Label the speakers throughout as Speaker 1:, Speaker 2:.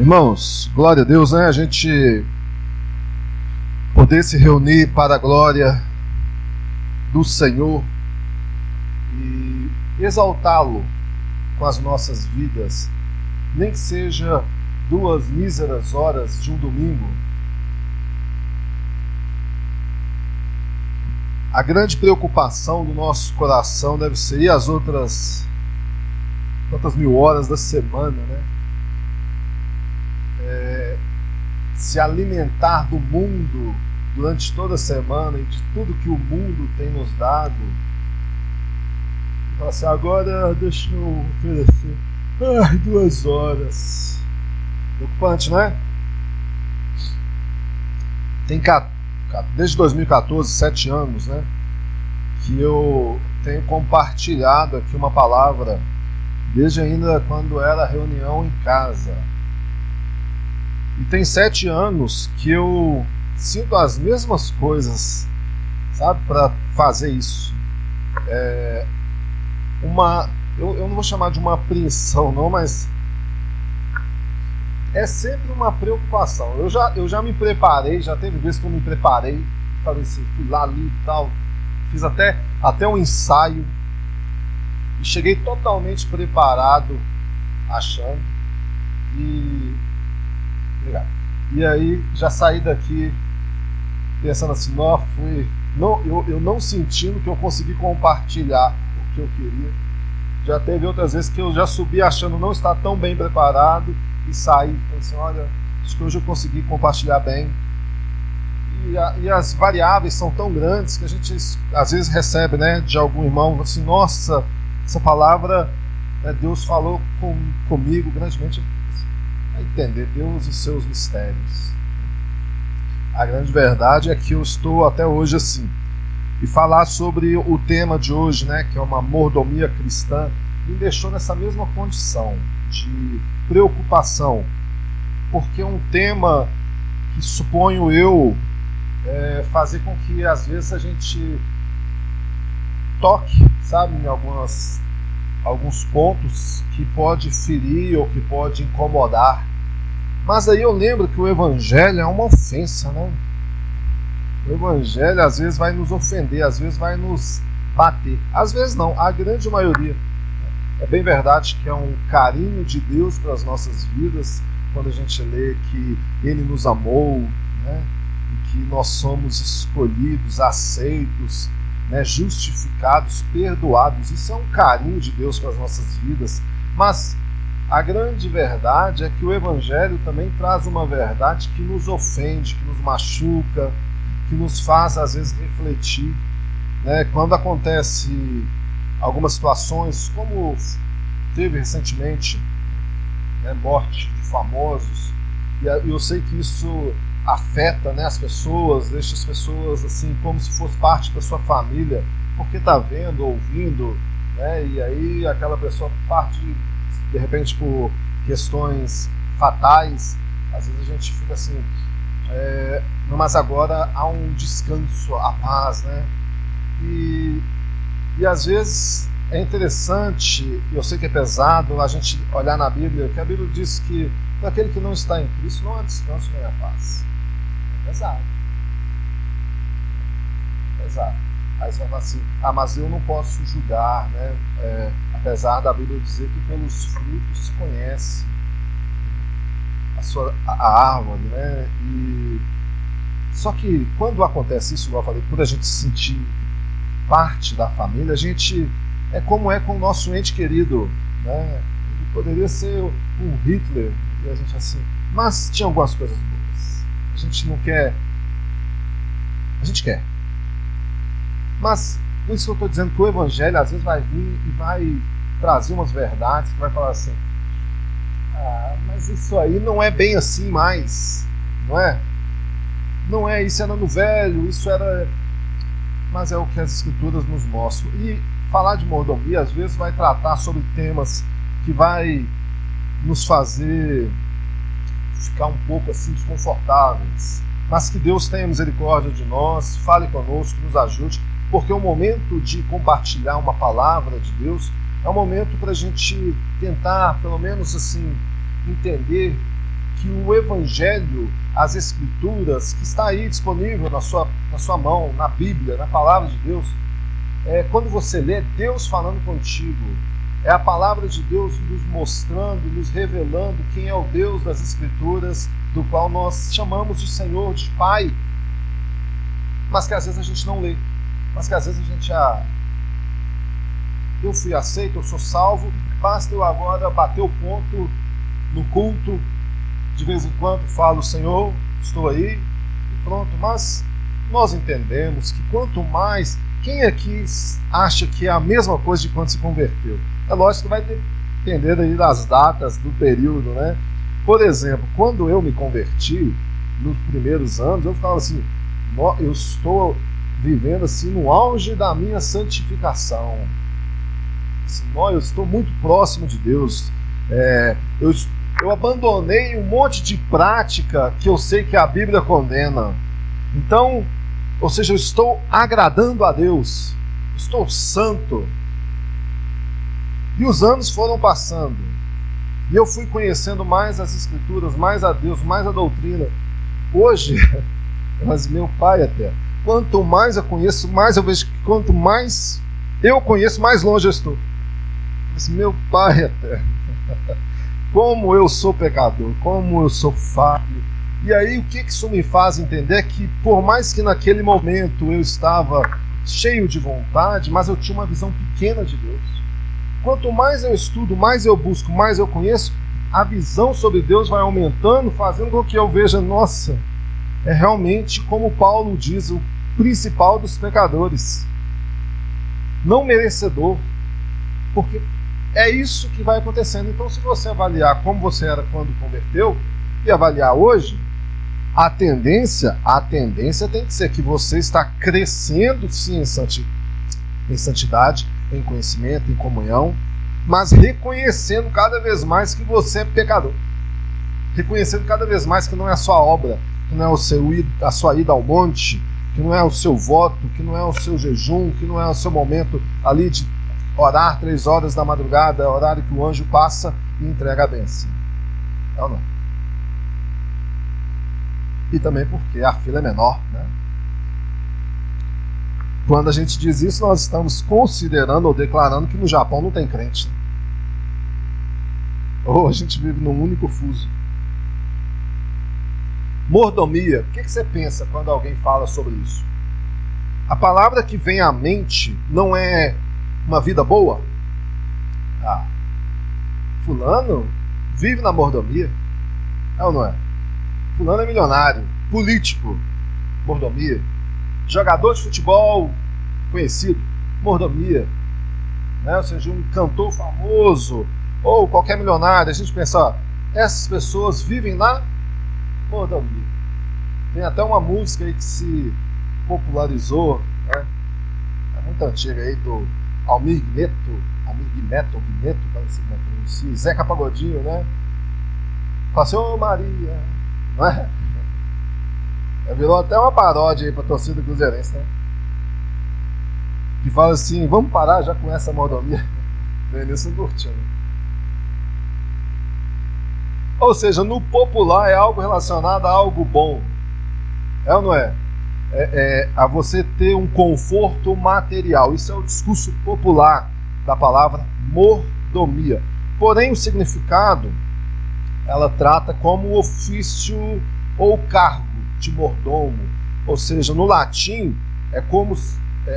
Speaker 1: Irmãos, glória a Deus, né? A gente poder se reunir para a glória do Senhor e exaltá-lo com as nossas vidas, nem que seja 2 míseras horas de um domingo. A grande preocupação do nosso coração deve ser e as outras quantas mil horas da semana, né? Se alimentar do mundo durante toda a semana e de tudo que o mundo tem nos dado. E falar assim, agora deixa eu oferecer 2 horas. Preocupante, não é? Tem desde 2014, 7 anos, né, que eu tenho compartilhado aqui uma palavra, desde ainda quando era reunião em casa. E tem 7 anos que eu sinto as mesmas coisas, sabe, para fazer isso. Eu não vou chamar de uma apreensão, não, mas é sempre uma preocupação. Eu já me preparei, já teve vezes que eu me preparei, falei assim, fui lá ali e tal, fiz até um ensaio e cheguei totalmente preparado, achando. E aí já saí daqui pensando assim, eu não sentindo que eu consegui compartilhar o que eu queria. Já teve outras vezes que eu já subi achando não estar tão bem preparado e saí falando assim, olha, acho que hoje eu consegui compartilhar bem. E as variáveis são tão grandes que a gente às vezes recebe, né, de algum irmão assim, nossa, essa palavra, né, Deus falou comigo grandemente. A entender Deus e seus mistérios. A grande verdade é que eu estou até hoje assim. E falar sobre o tema de hoje, né, que é uma mordomia cristã, me deixou nessa mesma condição de preocupação, porque é um tema que suponho eu fazer com que às vezes a gente toque, sabe, em alguns pontos que pode ferir ou que pode incomodar. Mas aí eu lembro que o Evangelho é uma ofensa, né? O Evangelho às vezes vai nos ofender, às vezes vai nos bater. Às vezes não, a grande maioria. É bem verdade que é um carinho de Deus para as nossas vidas, quando a gente lê que Ele nos amou, né? E que nós somos escolhidos, aceitos, né, justificados, perdoados. Isso é um carinho de Deus para as nossas vidas. Mas a grande verdade é que o Evangelho também traz uma verdade que nos ofende, que nos machuca, que nos faz às vezes refletir, né? Quando acontece algumas situações, como teve recentemente, né, morte de famosos, e eu sei que isso afeta, né, as pessoas, deixa as pessoas assim como se fosse parte da sua família, porque está vendo, ouvindo, né, e aí aquela pessoa parte de repente por questões fatais. Às vezes a gente fica assim, mas agora há um descanso, a paz, né? E às vezes é interessante, eu sei que é pesado a gente olhar na Bíblia, que a Bíblia diz que para aquele que não está em Cristo não há descanso nem a paz. Pesado. Aí você vai falar assim, mas eu não posso julgar, né? Apesar da Bíblia dizer que pelos frutos se conhece a árvore, né? Só que quando acontece isso, igual eu falei, quando a gente se sentir parte da família, a gente como é com o nosso ente querido, né? Ele poderia ser um Hitler, e a gente assim, mas tinha algumas coisas boas. A gente não quer. A gente quer. Mas, por isso que eu estou dizendo que o Evangelho às vezes vai vir e vai trazer umas verdades que vai falar assim, mas isso aí não é bem assim mais, não é? Não é, isso era no velho, isso era... Mas é o que as Escrituras nos mostram. E falar de mordomia às vezes vai tratar sobre temas que vai nos fazer ficar um pouco assim desconfortáveis, mas que Deus tenha misericórdia de nós, fale conosco, nos ajude, porque o momento de compartilhar uma palavra de Deus é um momento para a gente tentar, pelo menos assim, entender que o Evangelho, as Escrituras, que está aí disponível na sua mão, na Bíblia, na Palavra de Deus, quando você lê, é Deus falando contigo. É a Palavra de Deus nos mostrando, nos revelando quem é o Deus das Escrituras, do qual nós chamamos de Senhor, de Pai, mas que às vezes a gente não lê, mas que às vezes a gente eu fui aceito, eu sou salvo, basta eu agora bater o ponto no culto, de vez em quando falo, Senhor, estou aí, e pronto. Mas nós entendemos que quanto mais, quem aqui acha que é a mesma coisa de quando se converteu? É lógico que vai depender aí das datas, do período, né? Por exemplo, quando eu me converti, nos primeiros anos, eu ficava assim, eu estou vivendo assim no auge da minha santificação. Assim, eu estou muito próximo de Deus. Eu abandonei um monte de prática que eu sei que a Bíblia condena. Então, ou seja, eu estou agradando a Deus, estou santo. E os anos foram passando, e eu fui conhecendo mais as Escrituras, mais a Deus, mais a doutrina. Hoje, mas meu Pai até, quanto mais eu conheço, mais eu vejo que quanto mais eu conheço, mais longe eu estou. Mas meu Pai até, como eu sou pecador, como eu sou falho. E aí o que isso me faz entender é que por mais que naquele momento eu estava cheio de vontade, mas eu tinha uma visão pequena de Deus. Quanto mais eu estudo, mais eu busco, mais eu conheço, a visão sobre Deus vai aumentando, fazendo com que eu veja, nossa, é realmente, como Paulo diz, o principal dos pecadores. Não merecedor. Porque é isso que vai acontecendo. Então, se você avaliar como você era quando converteu e avaliar hoje, a tendência tem que ser que você está crescendo sim em santidade, em conhecimento, em comunhão, mas reconhecendo cada vez mais que você é pecador. Reconhecendo cada vez mais que não é a sua obra, que não é a sua ida ao monte, que não é o seu voto, que não é o seu jejum, que não é o seu momento ali de orar 3 horas da madrugada, horário que o anjo passa e entrega a bênção. É ou não? E também porque a fila é menor, né? Quando a gente diz isso, nós estamos considerando ou declarando que no Japão não tem crente, né? Ou a gente vive num único fuso. Mordomia. O que você pensa quando alguém fala sobre isso? A palavra que vem à mente não é uma vida boa? Fulano vive na mordomia. É ou não é? Fulano é milionário, político, mordomia. Jogador de futebol conhecido, mordomia. Né? Ou seja, um cantor famoso, ou qualquer milionário. A gente pensa, essas pessoas vivem na mordomia. Tem até uma música aí que se popularizou, né? É muito antiga aí, do Almir Guineto, parece que Zeca Pagodinho, né? Fala assim, ô Maria, não é? Virou até uma paródia aí pra torcida cruzeirense, né? Que fala assim, vamos parar já com essa mordomia. Denilson curtindo. Ou seja, no popular é algo relacionado a algo bom. É ou não é? A você ter um conforto material. Isso é o discurso popular da palavra mordomia. Porém, o significado, ela trata como ofício ou cargo de mordomo. Ou seja, no latim, é como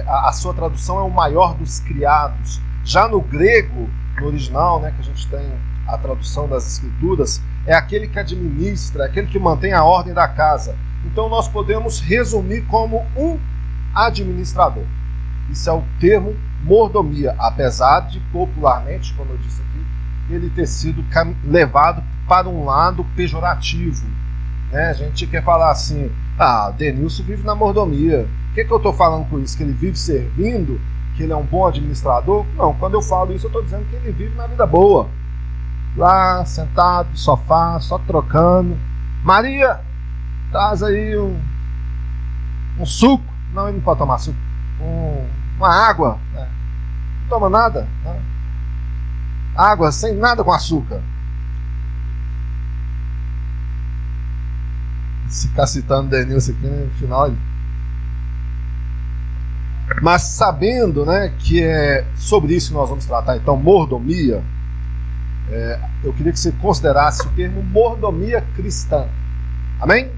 Speaker 1: a sua tradução é o maior dos criados. Já no grego, no original, né, que a gente tem a tradução das escrituras, é aquele que administra, é aquele que mantém a ordem da casa. Então nós podemos resumir como um administrador. Isso é o termo mordomia, apesar de popularmente, como eu disse aqui, ele ter sido levado para um lado pejorativo. Né? A gente quer falar assim, Denilson vive na mordomia. O que eu estou falando com isso? Que ele vive servindo? Que ele é um bom administrador? Não, quando eu falo isso eu estou dizendo que ele vive na vida boa. Lá, sentado no sofá, só trocando. Maria, traz aí um suco. Não, ele não pode tomar suco. Uma água. Né? Não toma nada. Né? Água sem nada com açúcar. Se ficar citando Denilson aqui no final. Mas sabendo, né, que é sobre isso que nós vamos tratar, então, mordomia, eu queria que você considerasse o termo mordomia cristã. Amém?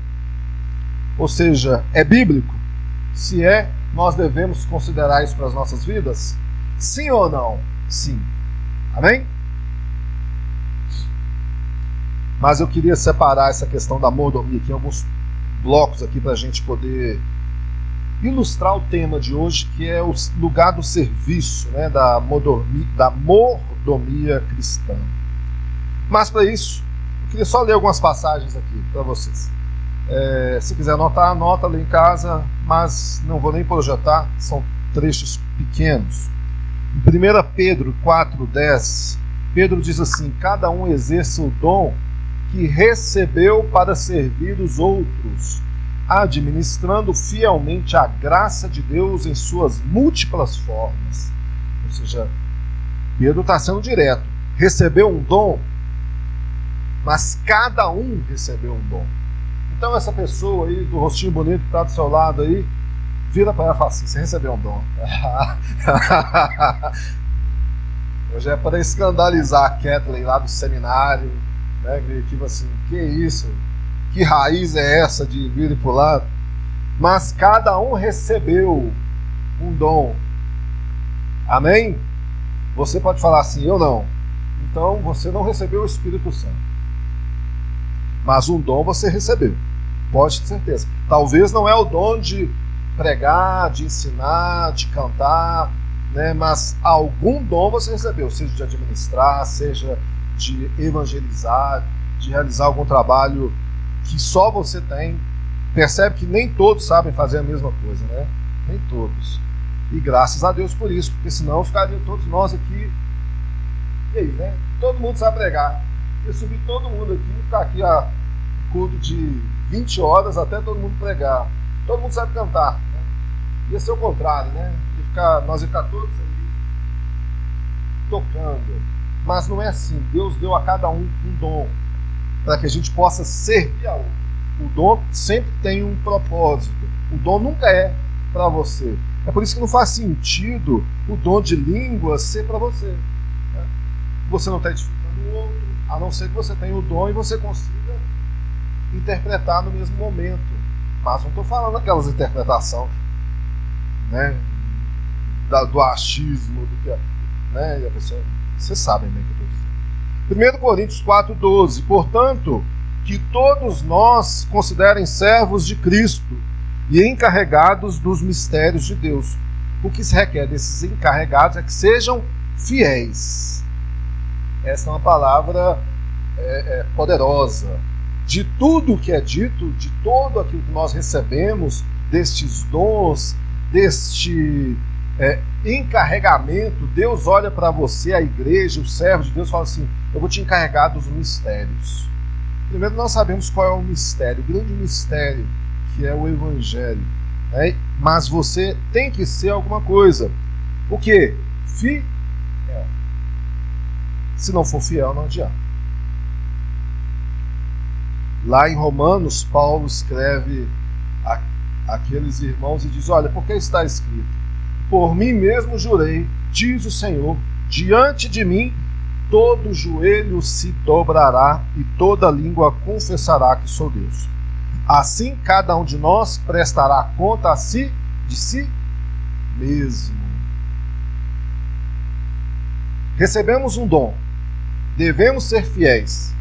Speaker 1: Ou seja, é bíblico? Se é, nós devemos considerar isso para as nossas vidas? Sim ou não? Sim. Amém? Mas eu queria separar essa questão da mordomia aqui em alguns blocos aqui para a gente poder ilustrar o tema de hoje, que é o lugar do serviço, né, da mordomia cristã. Mas para isso, eu queria só ler algumas passagens aqui para vocês. Se quiser anotar, anota lá em casa, mas não vou nem projetar, são trechos pequenos. Em 1 Pedro 4,10, Pedro diz assim: cada um exerça o dom que recebeu para servir os outros, administrando fielmente a graça de Deus em suas múltiplas formas. Ou seja, Pedro está sendo direto. Recebeu um dom, mas cada um recebeu um dom. Então essa pessoa aí, do rostinho bonito que está do seu lado aí, vira para ela e fala assim: você recebeu um dom. Hoje é para escandalizar a Kathleen lá do seminário, né? Tipo assim, que isso? Que raiz é essa de vir e pular? Mas cada um recebeu um dom. Amém? Você pode falar assim: eu não. Então você não recebeu o Espírito Santo. Mas um dom você recebeu. Pode ter certeza. Talvez não é o dom de pregar, de ensinar, de cantar, né? Mas algum dom você recebeu, seja de administrar, seja de evangelizar, de realizar algum trabalho que só você tem. Percebe que nem todos sabem fazer a mesma coisa, né? Nem todos. E graças a Deus por isso, porque senão ficariam todos nós aqui. E aí, né? Todo mundo sabe pregar. Eu subir todo mundo aqui, ficar aqui a culto de 20 horas até todo mundo pregar. Todo mundo sabe cantar, né? Ia ser o contrário, né? Nós ia ficar todos aí tocando. Mas não é assim. Deus deu a cada um um dom para que a gente possa servir a outro. O dom sempre tem um propósito. O dom nunca é para você. É por isso que não faz sentido o dom de língua ser para você, né? Você não está edificando o outro, a não ser que você tenha o dom e você consiga interpretar no mesmo momento. Mas não estou falando daquelas interpretações, né, do achismo, do que, né, e a pessoa, vocês sabem bem o que eu estou dizendo. 1 Coríntios 4,12: portanto, que todos nós considerem servos de Cristo e encarregados dos mistérios de Deus. O que se requer desses encarregados é que sejam fiéis. Essa é uma palavra poderosa. De tudo o que é dito, de todo aquilo que nós recebemos, destes dons, deste encarregamento, Deus olha para você, a igreja, o servo de Deus, fala assim: eu vou te encarregar dos mistérios. Primeiro nós sabemos qual é o mistério, o grande mistério, que é o Evangelho, né? Mas você tem que ser alguma coisa. O quê? Fiel. Se não for fiel, não adianta. Lá em Romanos, Paulo escreve àqueles irmãos e diz: olha, porque está escrito: por mim mesmo jurei, diz o Senhor, diante de mim todo joelho se dobrará e toda língua confessará que sou Deus. Assim cada um de nós prestará conta a si, de si mesmo. Recebemos um dom, devemos ser fiéis.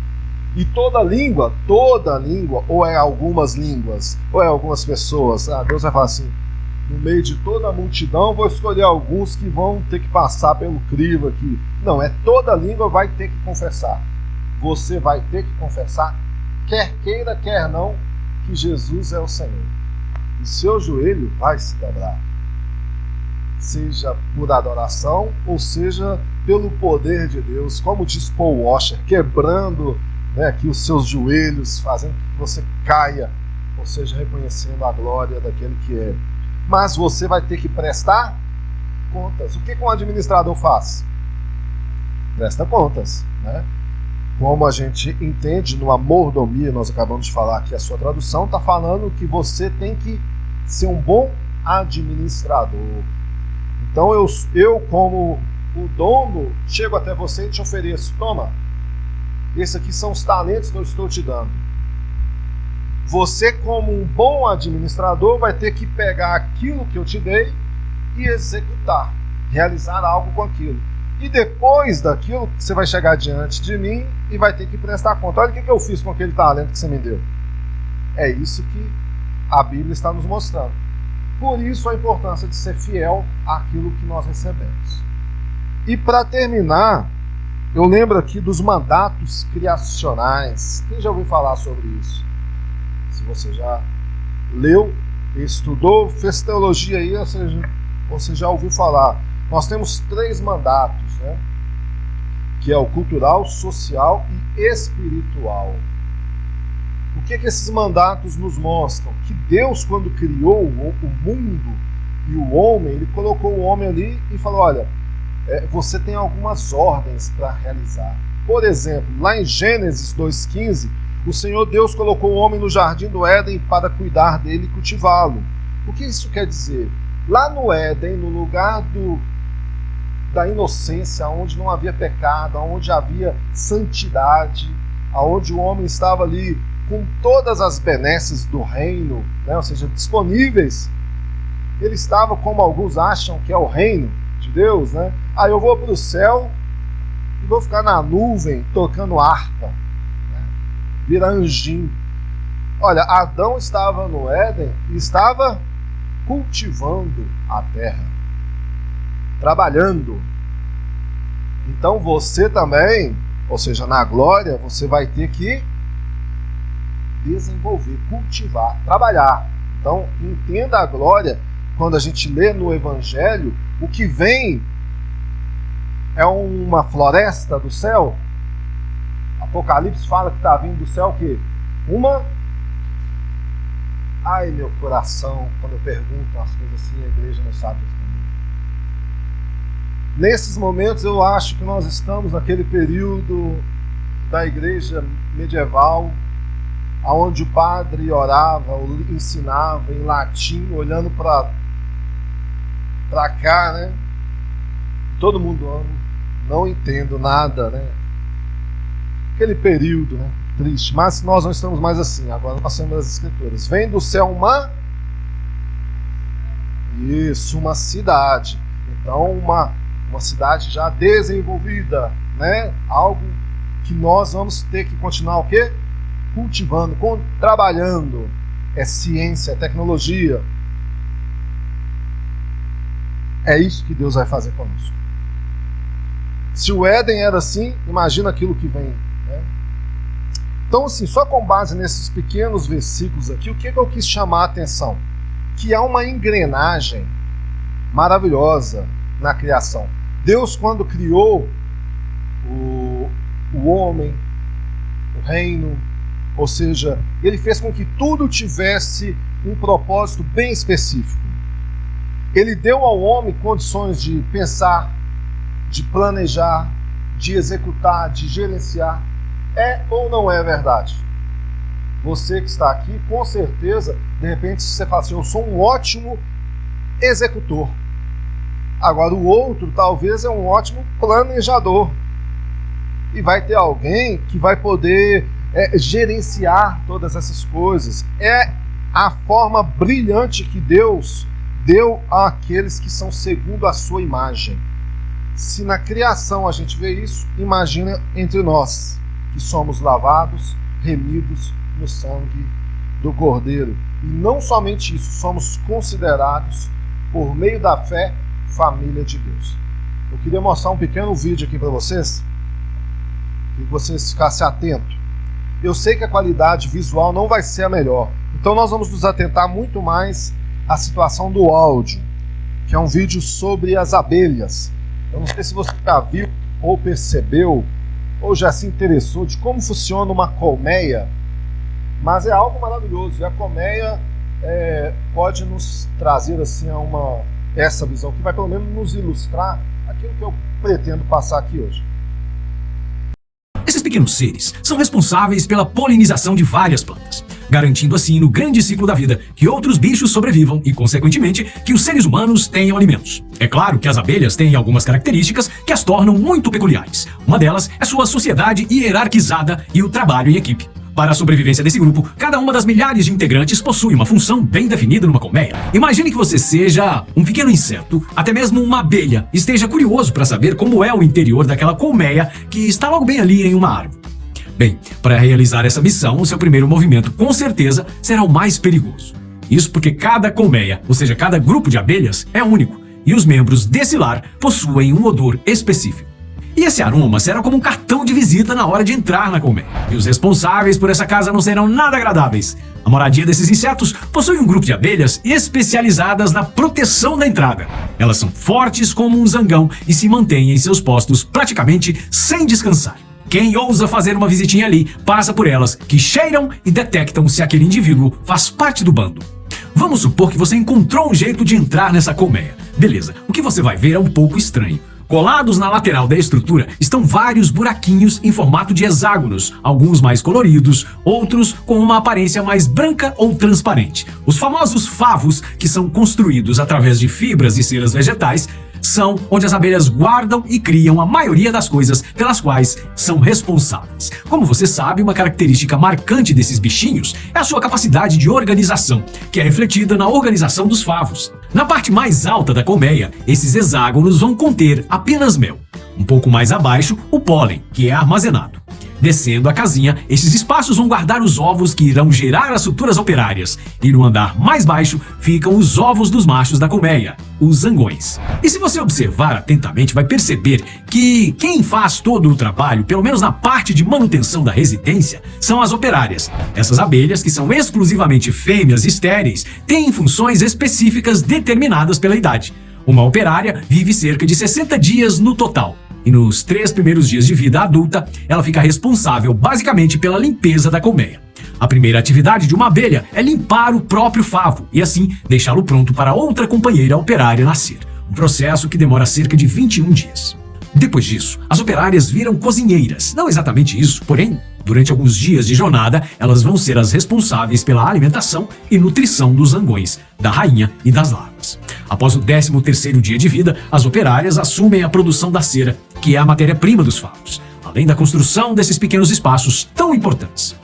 Speaker 1: E toda língua, ou é algumas línguas, ou é algumas pessoas. Deus vai falar assim: no meio de toda a multidão, vou escolher alguns que vão ter que passar pelo crivo aqui. Não, toda língua vai ter que confessar. Você vai ter que confessar, quer queira, quer não, que Jesus é o Senhor. E seu joelho vai se dobrar. Seja por adoração, ou seja pelo poder de Deus, como diz Paul Washer, quebrando, né, aqui os seus joelhos, fazendo que você caia, ou seja, reconhecendo a glória daquele que é. Mas você vai ter que prestar contas. O que um administrador faz? Presta contas, né? como a gente entende no mordomia, nós acabamos de falar aqui, a sua tradução está falando que você tem que ser um bom administrador. Então eu como o dono, chego até você e te ofereço, toma, esses aqui são os talentos que eu estou te dando. Você, como um bom administrador, vai ter que pegar aquilo que eu te dei e executar, realizar algo com aquilo. E depois daquilo, você vai chegar diante de mim e vai ter que prestar conta. Olha o que eu fiz com aquele talento que você me deu. É isso que a Bíblia está nos mostrando. Por isso a importância de ser fiel àquilo que nós recebemos. E para terminar, eu lembro aqui dos mandatos criacionais. Quem já ouviu falar sobre isso? Se você já leu, estudou, fez teologia aí, ou seja, você já ouviu falar. Nós temos 3 mandatos, né? Que é o cultural, social e espiritual. O que esses mandatos nos mostram? Que Deus, quando criou o mundo e o homem, Ele colocou o homem ali e falou, olha, você tem algumas ordens para realizar. Por exemplo, lá em Gênesis 2,15, o Senhor Deus colocou o homem no jardim do Éden para cuidar dele e cultivá-lo. O que isso quer dizer? Lá no Éden, no lugar da inocência, onde não havia pecado, onde havia santidade, onde o homem estava ali com todas as benesses do reino, né? Ou seja, disponíveis, ele estava como alguns acham que é o reino de Deus, né? Aí eu vou para o céu e vou ficar na nuvem tocando harpa, né? Virar anjinho. Olha, Adão estava no Éden e estava cultivando a terra, trabalhando. Então você também, ou seja, na glória, você vai ter que desenvolver, cultivar, trabalhar. Então entenda a glória. Quando a gente lê no Evangelho, o que vem é uma floresta do céu. Apocalipse fala que está vindo do céu o quê? Ai, meu coração, quando eu pergunto as coisas assim, a igreja não sabe responder. Nesses momentos eu acho que nós estamos naquele período da igreja medieval, onde o padre orava, ensinava em latim, olhando para cá, né? Todo mundo ama, não entendo nada, né? Aquele período, né? Triste, mas nós não estamos mais assim. Agora nós temos as escrituras. Vem do céu uma cidade. Então uma cidade já desenvolvida, né? Algo que nós vamos ter que continuar o quê? Cultivando, trabalhando. É ciência, é tecnologia. É isso que Deus vai fazer conosco. Se o Éden era assim, imagina aquilo que vem, né? Então, assim, só com base nesses pequenos versículos aqui, o que eu quis chamar a atenção? Que há uma engrenagem maravilhosa na criação. Deus, quando criou o homem, o reino, ou seja, Ele fez com que tudo tivesse um propósito bem específico. Ele deu ao homem condições de pensar, de planejar, de executar, de gerenciar. É ou não é verdade? Você que está aqui, com certeza, de repente você fala assim, eu sou um ótimo executor. Agora o outro talvez é um ótimo planejador. E vai ter alguém que vai poder gerenciar todas essas coisas. É a forma brilhante que Deus deu àqueles que são segundo a sua imagem. Se na criação a gente vê isso, imagina entre nós, que somos lavados, remidos no sangue do Cordeiro. E não somente isso, somos considerados, por meio da fé, família de Deus. Eu queria mostrar um pequeno vídeo aqui para vocês, que vocês ficassem atentos. Eu sei que a qualidade visual não vai ser a melhor, então nós vamos nos atentar muito mais à situação do áudio, que é um vídeo sobre as abelhas. Eu não sei se você já viu, ou percebeu, ou já se interessou de como funciona uma colmeia, mas é algo maravilhoso. E a colmeia pode nos trazer assim essa visão, que vai pelo menos nos ilustrar aquilo que eu pretendo passar aqui hoje.
Speaker 2: Esses pequenos seres são responsáveis pela polinização de várias plantas, garantindo assim no grande ciclo da vida que outros bichos sobrevivam e, consequentemente, que os seres humanos tenham alimentos. É claro que as abelhas têm algumas características que as tornam muito peculiares. Uma delas é sua sociedade hierarquizada e o trabalho em equipe. Para a sobrevivência desse grupo, cada uma das milhares de integrantes possui uma função bem definida numa colmeia. Imagine que você seja um pequeno inseto, até mesmo uma abelha, e esteja curioso para saber como é o interior daquela colmeia que está logo bem ali em uma árvore. Bem, para realizar essa missão, o seu primeiro movimento, com certeza, será o mais perigoso. Isso porque cada colmeia, ou seja, cada grupo de abelhas, é único, e os membros desse lar possuem um odor específico. E esse aroma será como um cartão de visita na hora de entrar na colmeia. E os responsáveis por essa casa não serão nada agradáveis. A moradia desses insetos possui um grupo de abelhas especializadas na proteção da entrada. Elas são fortes como um zangão e se mantêm em seus postos praticamente sem descansar. Quem ousa fazer uma visitinha ali passa por elas, que cheiram e detectam se aquele indivíduo faz parte do bando. Vamos supor que você encontrou um jeito de entrar nessa colmeia. Beleza, o que você vai ver é um pouco estranho. Colados na lateral da estrutura estão vários buraquinhos em formato de hexágonos, alguns mais coloridos, outros com uma aparência mais branca ou transparente. Os famosos favos, que são construídos através de fibras e ceras vegetais, são onde as abelhas guardam e criam a maioria das coisas pelas quais são responsáveis. Como você sabe, uma característica marcante desses bichinhos é a sua capacidade de organização, que é refletida na organização dos favos. Na parte mais alta da colmeia, esses hexágonos vão conter apenas mel. Um pouco mais abaixo, o pólen, que é armazenado. Descendo a casinha, esses espaços vão guardar os ovos que irão gerar as futuras operárias. E no andar mais baixo ficam os ovos dos machos da colmeia, os zangões. E se você observar atentamente, vai perceber que quem faz todo o trabalho, pelo menos na parte de manutenção da residência, são as operárias. Essas abelhas, que são exclusivamente fêmeas estéreis, têm funções específicas determinadas pela idade. Uma operária vive cerca de 60 dias no total. E nos 3 primeiros dias de vida adulta, ela fica responsável basicamente pela limpeza da colmeia. A primeira atividade de uma abelha é limpar o próprio favo e assim deixá-lo pronto para outra companheira operária nascer. Um processo que demora cerca de 21 dias. Depois disso, as operárias viram cozinheiras. Não exatamente isso, porém, durante alguns dias de jornada, elas vão ser as responsáveis pela alimentação e nutrição dos zangões, da rainha e das larvas. Após o 13º dia de vida, as operárias assumem a produção da cera, que é a matéria-prima dos favos, além da construção desses pequenos espaços tão importantes.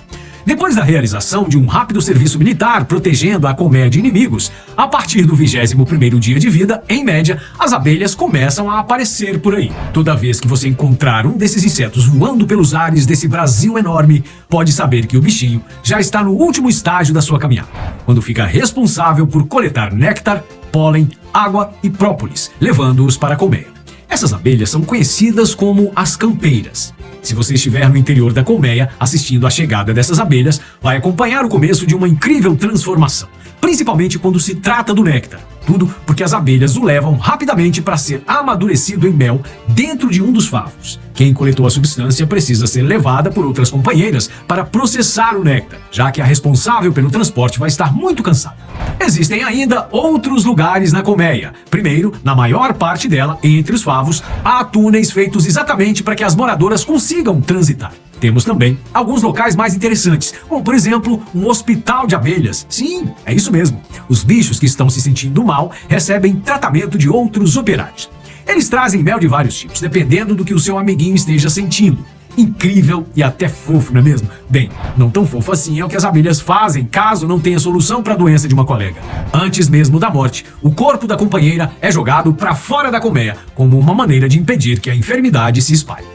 Speaker 2: Depois da realização de um rápido serviço militar protegendo a colmeia de inimigos, a partir do 21º dia de vida, em média, as abelhas começam a aparecer por aí. Toda vez que você encontrar um desses insetos voando pelos ares desse Brasil enorme, pode saber que o bichinho já está no último estágio da sua caminhada, quando fica responsável por coletar néctar, pólen, água e própolis, levando-os para a colmeia. Essas abelhas são conhecidas como as campeiras. Se você estiver no interior da colmeia, assistindo à chegada dessas abelhas, vai acompanhar o começo de uma incrível transformação, principalmente quando se trata do néctar. Tudo porque as abelhas o levam rapidamente para ser amadurecido em mel dentro de um dos favos. Quem coletou a substância precisa ser levada por outras companheiras para processar o néctar, já que a responsável pelo transporte vai estar muito cansada. Existem ainda outros lugares na colmeia. Primeiro, na maior parte dela, entre os favos, há túneis feitos exatamente para que as moradoras consigam transitar. Temos também alguns locais mais interessantes, como por exemplo, um hospital de abelhas. Sim, é isso mesmo. Os bichos que estão se sentindo mal recebem tratamento de outros operários. Eles trazem mel de vários tipos, dependendo do que o seu amiguinho esteja sentindo. Incrível e até fofo, não é mesmo? Bem, não tão fofo assim é o que as abelhas fazem caso não tenha solução para a doença de uma colega. Antes mesmo da morte, o corpo da companheira é jogado para fora da colmeia, como uma maneira de impedir que a enfermidade se espalhe.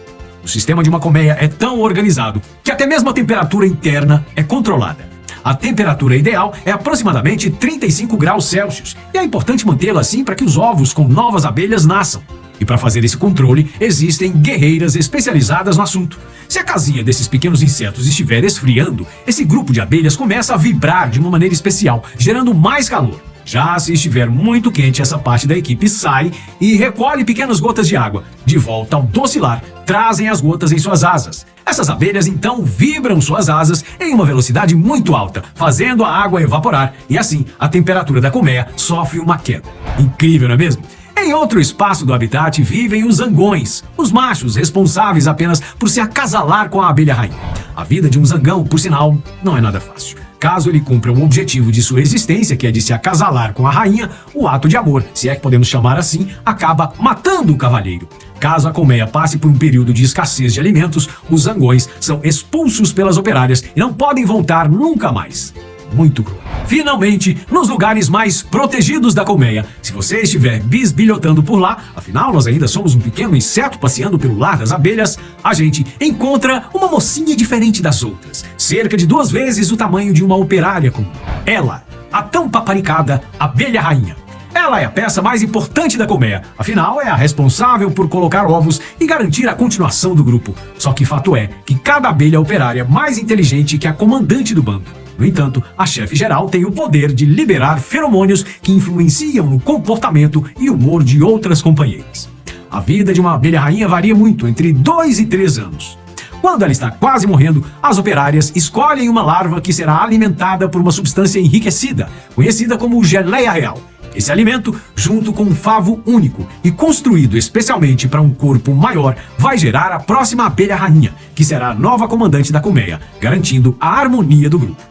Speaker 2: O sistema de uma colmeia é tão organizado que até mesmo a temperatura interna é controlada. A temperatura ideal é aproximadamente 35 graus Celsius e é importante mantê-la assim para que os ovos com novas abelhas nasçam. E para fazer esse controle, existem guerreiras especializadas no assunto. Se a casinha desses pequenos insetos estiver esfriando, esse grupo de abelhas começa a vibrar de uma maneira especial, gerando mais calor. Já se estiver muito quente, essa parte da equipe sai e recolhe pequenas gotas de água. De volta ao docilar, trazem as gotas em suas asas. Essas abelhas então vibram suas asas em uma velocidade muito alta, fazendo a água evaporar e assim a temperatura da colmeia sofre uma queda. Incrível, não é mesmo? Em outro espaço do habitat vivem os zangões, os machos responsáveis apenas por se acasalar com a abelha rainha. A vida de um zangão, por sinal, não é nada fácil. Caso ele cumpra o objetivo de sua existência, que é de se acasalar com a rainha, o ato de amor, se é que podemos chamar assim, acaba matando o cavalheiro. Caso a colmeia passe por um período de escassez de alimentos, os zangões são expulsos pelas operárias e não podem voltar nunca mais. Muito cruel. Finalmente, nos lugares mais protegidos da colmeia, se você estiver bisbilhotando por lá, afinal nós ainda somos um pequeno inseto passeando pelo lar das abelhas, a gente encontra uma mocinha diferente das outras, cerca de 2 vezes o tamanho de uma operária comum. Ela, a tão paparicada abelha rainha. Ela é a peça mais importante da colmeia, afinal é a responsável por colocar ovos e garantir a continuação do grupo. Só que fato é que cada abelha operária é mais inteligente que a comandante do bando. No entanto, a chefe geral tem o poder de liberar feromônios que influenciam no comportamento e humor de outras companheiras. A vida de uma abelha rainha varia muito, entre 2 e 3 anos. Quando ela está quase morrendo, as operárias escolhem uma larva que será alimentada por uma substância enriquecida, conhecida como geleia real. Esse alimento, junto com um favo único e construído especialmente para um corpo maior, vai gerar a próxima abelha rainha, que será a nova comandante da colmeia, garantindo a harmonia do grupo.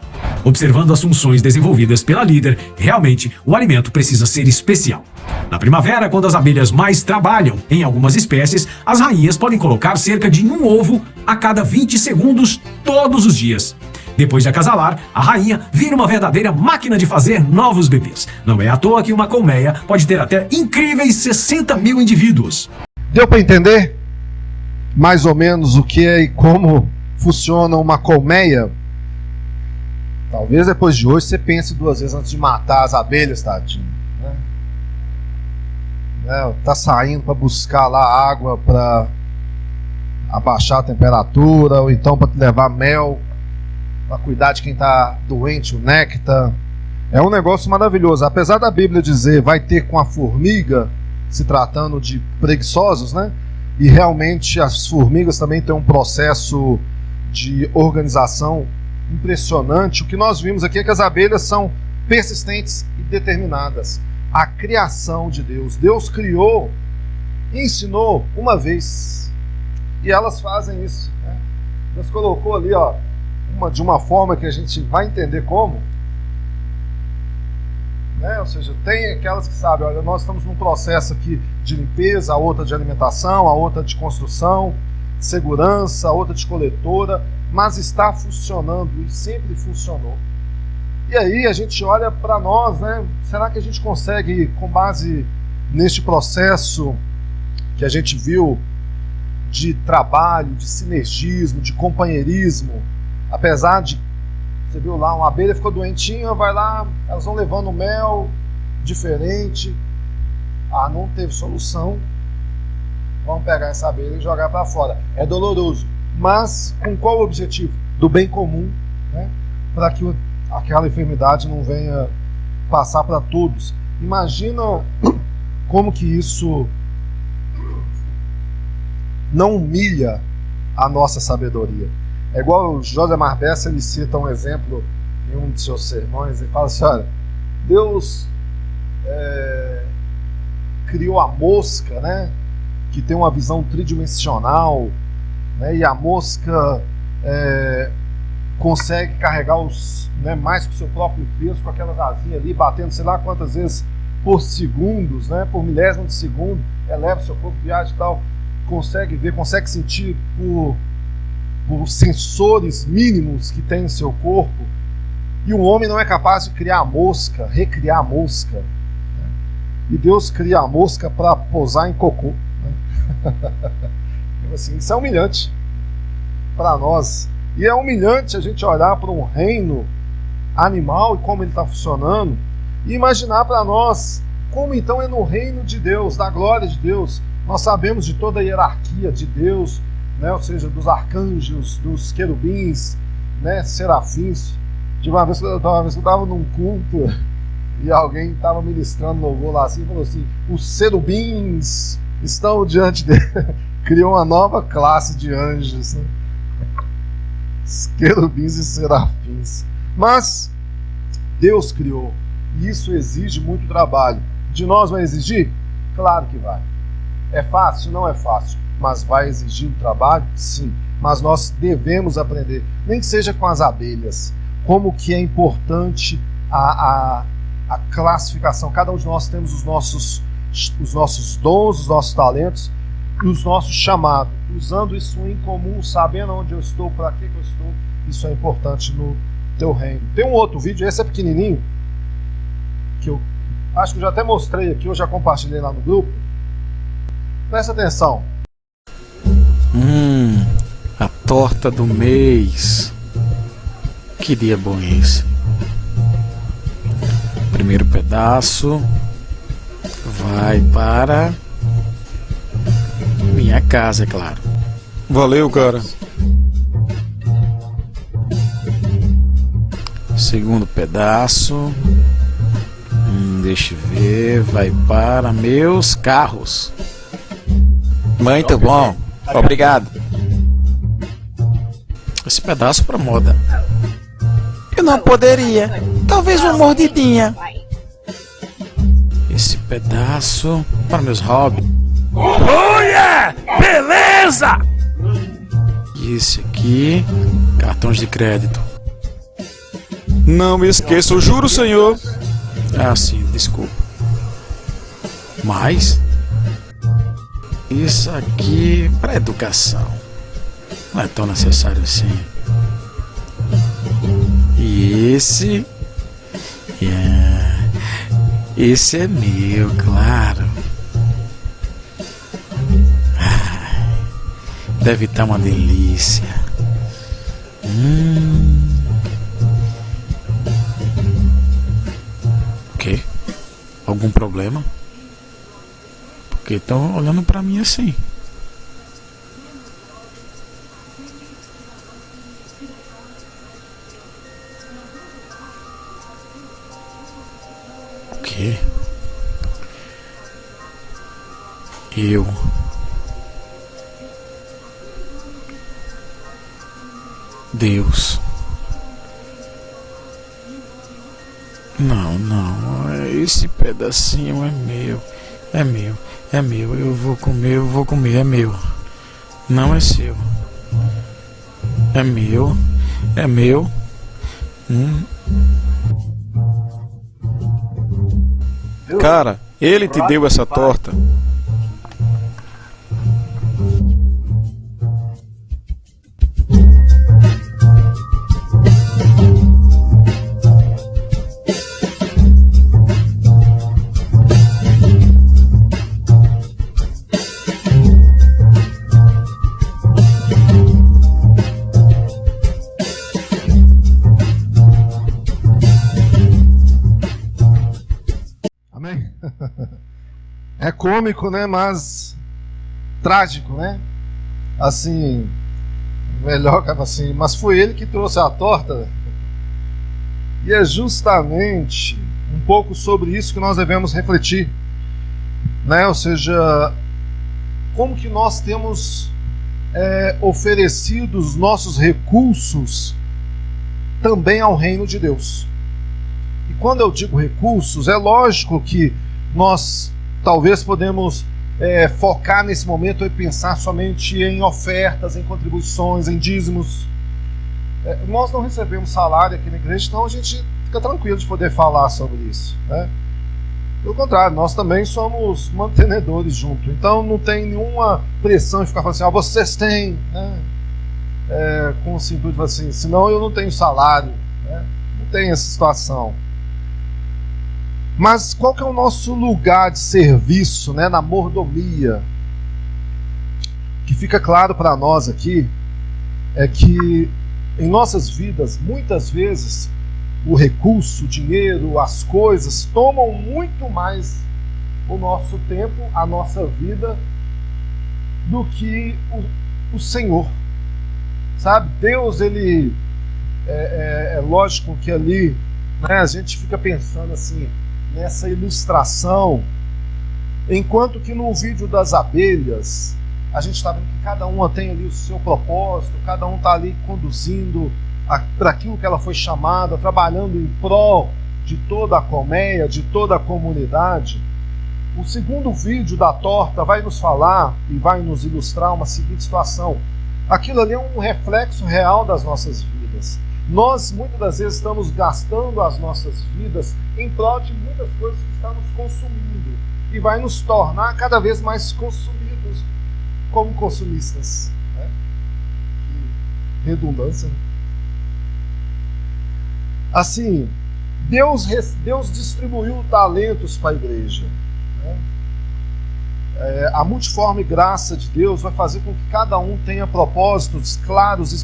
Speaker 2: Observando as funções desenvolvidas pela líder, realmente o alimento precisa ser especial. Na primavera, quando as abelhas mais trabalham em algumas espécies, as rainhas podem colocar cerca de 1 ovo a cada 20 segundos todos os dias. Depois de acasalar, a rainha vira uma verdadeira máquina de fazer novos bebês. Não é à toa que uma colmeia pode ter até incríveis 60 mil indivíduos.
Speaker 1: Deu para entender mais ou menos o que é e como funciona uma colmeia? Talvez depois de hoje você pense 2 vezes antes de matar as abelhas, tadinho. Tá saindo para buscar lá água para abaixar a temperatura, ou então para levar mel, para cuidar de quem está doente, o néctar. É um negócio maravilhoso. Apesar da Bíblia dizer vai ter com a formiga, se tratando de preguiçosos, né? E realmente as formigas também têm um processo de organização impressionante. O que nós vimos aqui é que as abelhas são persistentes e determinadas. A criação de Deus. Deus criou e ensinou uma vez. E elas fazem isso. Né? Deus colocou ali, de uma forma que a gente vai entender como. Né? Ou seja, tem aquelas que sabem, olha, nós estamos num processo aqui de limpeza, a outra de alimentação, a outra de construção, segurança, a outra de coletora, mas está funcionando e sempre funcionou. E aí a gente olha para nós, né? Será que a gente consegue, com base neste processo que a gente viu de trabalho, de sinergismo, de companheirismo, apesar de, você viu lá, uma abelha ficou doentinha, vai lá, elas vão levando mel diferente, não teve solução, vamos pegar essa abelha e jogar para fora. É doloroso, mas com qual objetivo? Do bem comum, né? Para que aquela enfermidade não venha passar para todos. Imagina como que isso não humilha a nossa sabedoria. É igual o José Marbessa, ele cita um exemplo em um de seus sermões, ele fala assim, olha, Deus criou a mosca, né, que tem uma visão tridimensional, né, e a mosca consegue carregar mais que o seu próprio peso, com aquela asinha ali, batendo sei lá quantas vezes por segundos, né, por milésimo de segundo, eleva o seu corpo, viaja e tal, consegue ver, consegue sentir por sensores mínimos que tem no seu corpo, e o homem não é capaz de criar a mosca, recriar a mosca, né? E Deus cria a mosca para pousar em cocô, né? Assim, isso é humilhante para nós. E é humilhante a gente olhar para um reino animal e como ele está funcionando e imaginar para nós como então é no reino de Deus, da glória de Deus. Nós sabemos de toda a hierarquia de Deus, né? Ou seja, dos arcanjos, dos querubins, né? Serafins. De uma vez que eu estava num culto e alguém estava ministrando louvor lá assim e falou assim: os serubins estão diante dele. Criou uma nova classe de anjos, né? Querubins e serafins. Mas Deus criou, e isso exige muito trabalho. De nós vai exigir? Claro que vai. É fácil? Não é fácil. Mas vai exigir um trabalho? Sim. Mas nós devemos aprender, nem que seja com as abelhas, como que é importante a classificação. Cada um de nós temos os nossos dons, os nossos talentos e os nossos chamados. Usando isso em comum, sabendo onde eu estou, para que eu estou, isso é importante no teu reino. Tem um outro vídeo, esse é pequenininho, que eu acho que eu já até mostrei aqui, eu já compartilhei lá no grupo. Presta atenção.
Speaker 3: A torta do mês. Que dia bom esse. Primeiro pedaço vai para minha casa, é claro.
Speaker 4: Valeu, cara.
Speaker 3: Segundo pedaço, deixa eu ver, vai para meus carros. Muito bom, obrigado. Esse pedaço para moda. Eu não poderia, talvez uma mordidinha. Esse pedaço para meus hobbies.
Speaker 2: Olha! Beleza!
Speaker 3: E esse aqui, cartões de crédito.
Speaker 4: Não me esqueça, eu juro, senhor.
Speaker 3: Ah, sim, desculpa. Mas isso aqui para educação não é tão necessário assim. E esse é meu, claro. Deve estar uma delícia. O quê? Algum problema? Porque estão olhando pra mim assim. O quê? Deus. Não, esse pedacinho é meu. Eu vou comer, é meu. Não é seu. É meu.
Speaker 4: Cara, ele te deu essa torta.
Speaker 1: Amém? É cômico, né? Mas trágico, né? Assim, melhor que assim, mas foi ele que trouxe a torta. E é justamente um pouco sobre isso que nós devemos refletir, né? Ou seja, como que nós temos oferecido os nossos recursos também ao reino de Deus. E quando eu digo recursos, é lógico que nós talvez podemos focar nesse momento e pensar somente em ofertas, em contribuições, em dízimos. Nós não recebemos salário aqui na igreja, então a gente fica tranquilo de poder falar sobre isso, né? Pelo contrário, nós também somos mantenedores junto, então não tem nenhuma pressão de ficar falando assim, vocês têm, né? Com o sentido assim, senão eu não tenho salário, né? Não tem essa situação. Mas qual que é o nosso lugar de serviço, né, na mordomia? Que fica claro para nós aqui é que em nossas vidas, muitas vezes, o recurso, o dinheiro, as coisas tomam muito mais o nosso tempo, a nossa vida, do que o Senhor. Sabe? Deus, ele é lógico que ali, né, a gente fica pensando assim, nessa ilustração, enquanto que no vídeo das abelhas a gente está vendo que cada uma tem ali o seu propósito, cada um está ali conduzindo para aquilo que ela foi chamada, trabalhando em prol de toda a colmeia, de toda a comunidade. O segundo vídeo da torta vai nos falar e vai nos ilustrar uma seguinte situação. Aquilo ali é um reflexo real das nossas vidas. Nós, muitas das vezes, estamos gastando as nossas vidas em prol de muitas coisas que estamos consumindo e vai nos tornar cada vez mais consumidos como consumistas. Né? Que redundância. Assim, Deus distribuiu talentos para a igreja. Né? A multiforme graça de Deus vai fazer com que cada um tenha propósitos claros e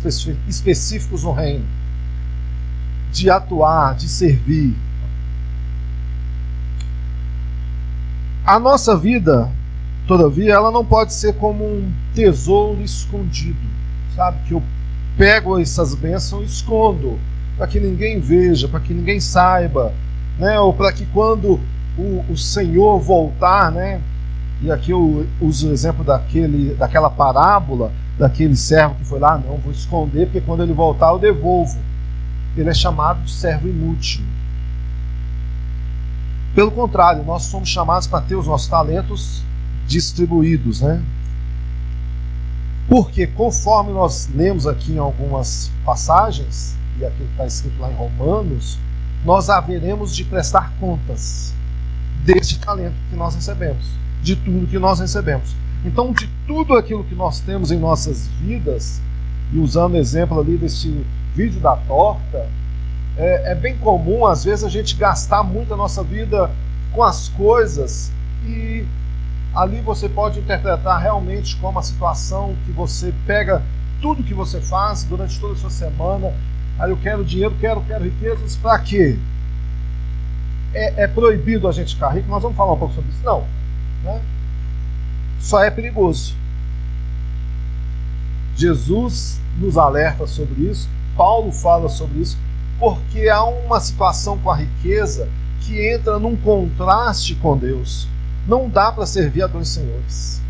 Speaker 1: específicos no reino, de atuar, de servir. A nossa vida, todavia, ela não pode ser como um tesouro escondido, sabe? Que eu pego essas bênçãos e escondo, para que ninguém veja, para que ninguém saiba, né? Ou para que quando o Senhor voltar, né? E aqui eu uso o exemplo daquela parábola, daquele servo que foi lá, não, vou esconder, porque quando ele voltar eu devolvo. Ele é chamado de servo inútil. Pelo contrário, nós somos chamados para ter os nossos talentos distribuídos, né? Porque conforme nós lemos aqui em algumas passagens, e aqui está escrito lá em Romanos, nós haveremos de prestar contas deste talento que nós recebemos, de tudo que nós recebemos. Então, de tudo aquilo que nós temos em nossas vidas, e usando o exemplo ali desse vídeo da torta, é bem comum às vezes a gente gastar muito a nossa vida com as coisas, e ali você pode interpretar realmente como a situação que você pega tudo que você faz durante toda a sua semana. Aí eu quero dinheiro, quero riquezas, para quê? É proibido a gente ficar rico? Nós vamos falar um pouco sobre isso? Não, né? Só é perigoso. Jesus nos alerta sobre isso, Paulo fala sobre isso, porque há uma situação com a riqueza que entra num contraste com Deus. Não dá para servir a dois senhores.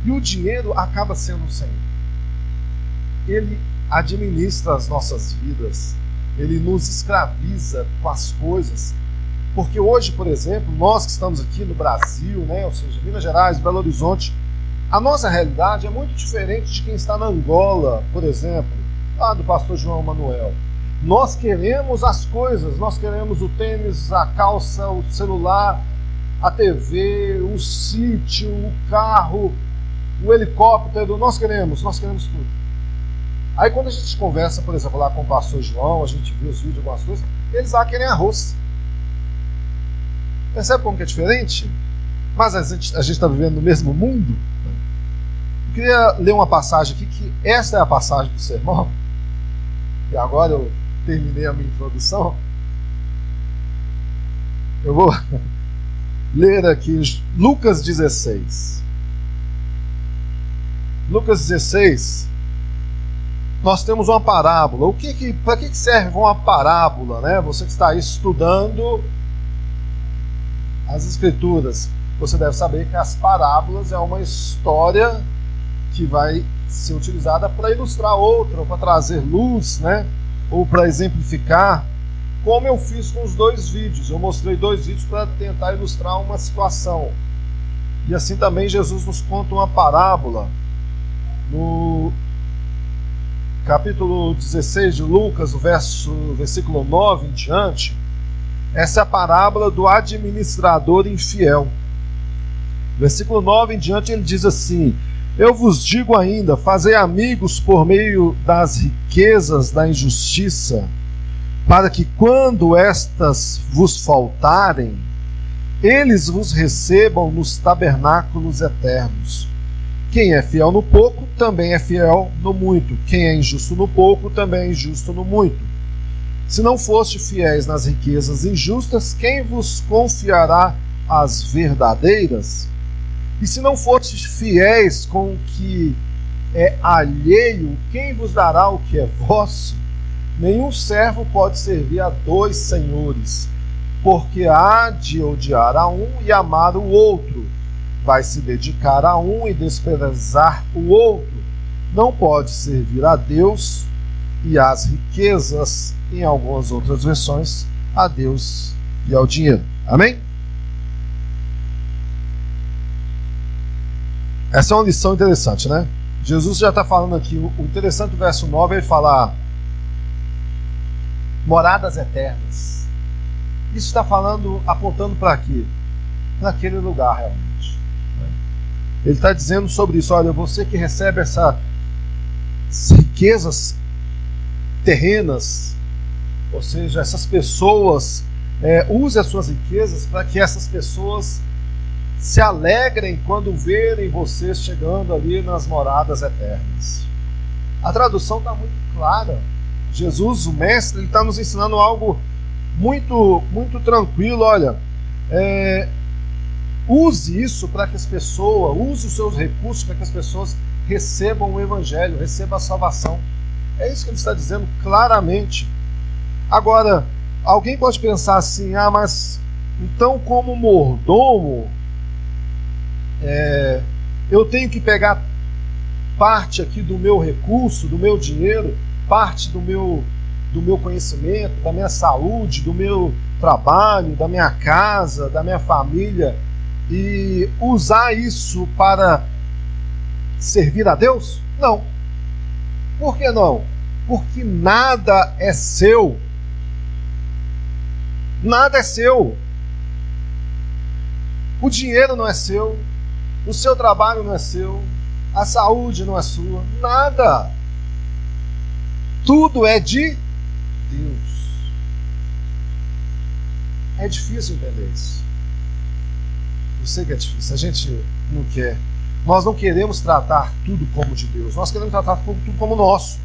Speaker 1: E o dinheiro acaba sendo um senhor. Ele administra as nossas vidas, ele nos escraviza com as coisas. Porque hoje, por exemplo, nós que estamos aqui no Brasil, né, ou seja, Minas Gerais, Belo Horizonte, a nossa realidade é muito diferente de quem está na Angola, por exemplo, lá do pastor João Manuel. Nós queremos as coisas, nós queremos o tênis, a calça, o celular, a TV, o sítio, o carro, o helicóptero, nós queremos tudo. Aí quando a gente conversa, por exemplo, lá com o pastor João, a gente vê os vídeos, algumas coisas, eles lá querem arroz. Percebe como que é diferente? Mas a gente está vivendo no mesmo mundo. Eu queria ler uma passagem aqui, que essa é a passagem do sermão, e agora eu terminei a minha introdução. Eu vou ler aqui Lucas 16. Lucas 16, nós temos uma parábola. Para que serve uma parábola, né? Você que está aí estudando as Escrituras, você deve saber que as parábolas é uma história que vai ser utilizada para ilustrar outra, ou para trazer luz, né? Ou para exemplificar, como eu fiz com os dois vídeos. Eu mostrei 2 vídeos para tentar ilustrar uma situação. E assim também Jesus nos conta uma parábola no capítulo 16 de Lucas, o versículo 9 em diante. Essa é a parábola do administrador infiel. Versículo 9 em diante ele diz assim: eu vos digo ainda, fazei amigos por meio das riquezas da injustiça, para que quando estas vos faltarem, eles vos recebam nos tabernáculos eternos. Quem é fiel no pouco, também é fiel no muito. Quem é injusto no pouco, também é injusto no muito. Se não foste fiéis nas riquezas injustas, quem vos confiará as verdadeiras? E se não fostes fiéis com o que é alheio, quem vos dará o que é vosso? Nenhum servo pode servir a 2 senhores, porque há de odiar a um e amar o outro. Vai se dedicar a um e desprezar o outro. Não pode servir a Deus e às riquezas, em algumas outras versões, a Deus e ao dinheiro. Amém? Essa é uma lição interessante, né? Jesus já está falando aqui, o interessante do verso 9 é ele falar moradas eternas. Isso está falando, apontando para quê? Para aquele lugar realmente. Né? Ele está dizendo sobre isso, olha, você que recebe essas riquezas terrenas, ou seja, essas pessoas, use as suas riquezas para que essas pessoas se alegrem quando verem vocês chegando ali nas moradas eternas. A tradução está muito clara. Jesus, o Mestre, ele está nos ensinando algo muito, muito tranquilo. Olha, use isso para que as pessoas, use os seus recursos para que as pessoas recebam o Evangelho, recebam a salvação. É isso que ele está dizendo claramente. Agora, alguém pode pensar assim, mas então como mordomo, eu tenho que pegar parte aqui do meu recurso, do meu dinheiro, parte do meu conhecimento, da minha saúde, do meu trabalho, da minha casa, da minha família, e usar isso para servir a Deus? Não. Por que não? Porque nada é seu. Nada é seu. O dinheiro não é seu, o seu trabalho não é seu, a saúde não é sua, nada. Tudo é de Deus. É difícil entender isso. Eu sei que é difícil, a gente não quer. Nós não queremos tratar tudo como de Deus, nós queremos tratar tudo como nosso.